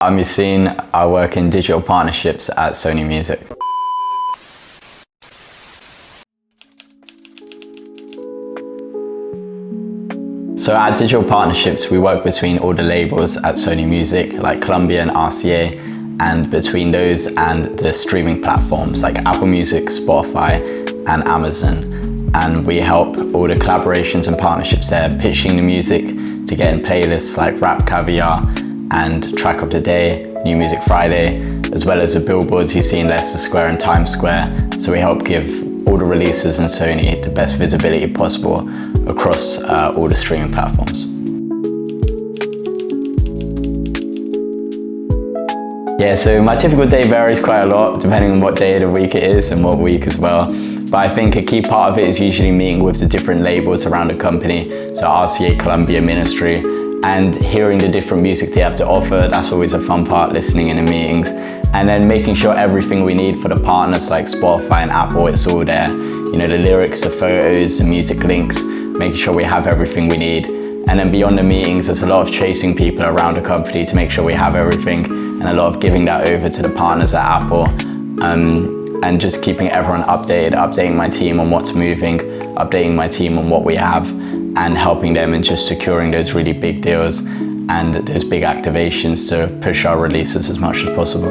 I'm Yassine. I work in digital partnerships at Sony Music. So at Digital Partnerships, we work between all the labels at Sony Music, like Columbia and RCA, and between those and the streaming platforms like Apple Music, Spotify, and Amazon. And we help all the collaborations and partnerships there, pitching the music to get in playlists like Rap Caviar and Track of the Day, New Music Friday, as well as the billboards you see in Leicester Square and Times Square. So we help give all the releases in Sony the best visibility possible across all the streaming platforms. Yeah, so my typical day varies quite a lot depending on what day of the week it is and what week as well. But I think a key part of it is usually meeting with the different labels around the company, so RCA, Columbia, Ministry, and hearing the different music they have to offer. That's always a fun part, listening in the meetings. And then making sure everything we need for the partners like Spotify and Apple, it's all there. You know, the lyrics, the photos, the music links, making sure we have everything we need. And then beyond the meetings, there's a lot of chasing people around the company to make sure we have everything, and a lot of giving that over to the partners at Apple. And just keeping everyone updated, updating my team on what's moving, updating my team on what we have, and helping them in just securing those really big deals and those big activations to push our releases as much as possible.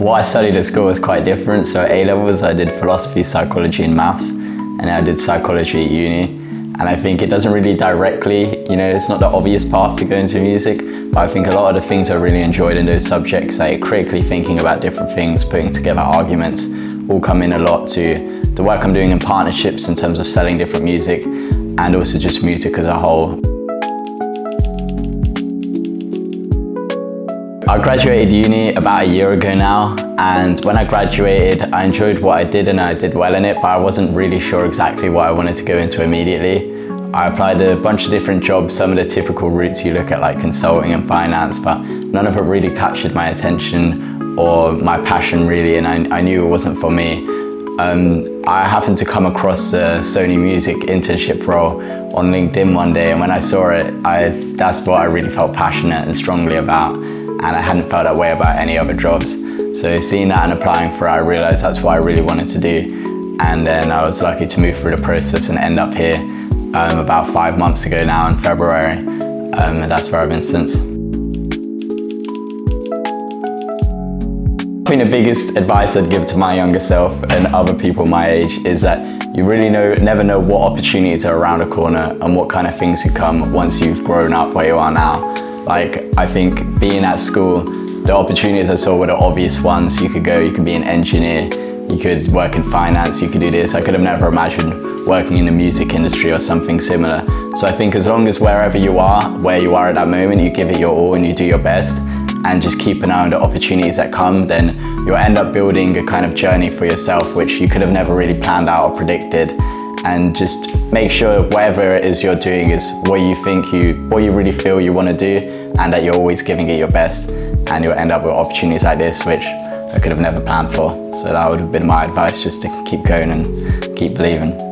What I studied at school was quite different. So at A-levels, I did philosophy, psychology, and maths, and then I did psychology at uni. And I think it doesn't really directly, you know, it's not the obvious path to go into music, but I think a lot of the things I really enjoyed in those subjects, like critically thinking about different things, putting together arguments, all come in a lot to the work I'm doing in partnerships in terms of selling different music, and also just music as a whole. I graduated uni about a year ago now, and when I graduated, I enjoyed what I did and I did well in it, but I wasn't really sure exactly what I wanted to go into immediately. I applied a bunch of different jobs, some of the typical routes you look at like consulting and finance, but none of it really captured my attention or my passion really, and I knew it wasn't for me. I happened to come across the Sony Music internship role on LinkedIn one day, and when I saw it, that's what I really felt passionate and strongly about, and I hadn't felt that way about any other jobs. So seeing that and applying for it, I realized that's what I really wanted to do. And then I was lucky to move through the process and end up here about 5 months ago now in February, and that's where I've been since. I think the biggest advice I'd give to my younger self and other people my age is that you really never know what opportunities are around the corner and what kind of things could come once you've grown up where you are now. Like, I think being at school, the opportunities I saw were the obvious ones. You could go, you could be an engineer, you could work in finance, you could do this. I could have never imagined working in the music industry or something similar. So I think as long as wherever you are, where you are at that moment, you give it your all and you do your best and just keep an eye on the opportunities that come, then you'll end up building a kind of journey for yourself which you could have never really planned out or predicted. And just make sure whatever it is you're doing is what you really feel you want to do, and that you're always giving it your best, and you'll end up with opportunities like this which I could have never planned for. So that would have been my advice, just to keep going and keep believing.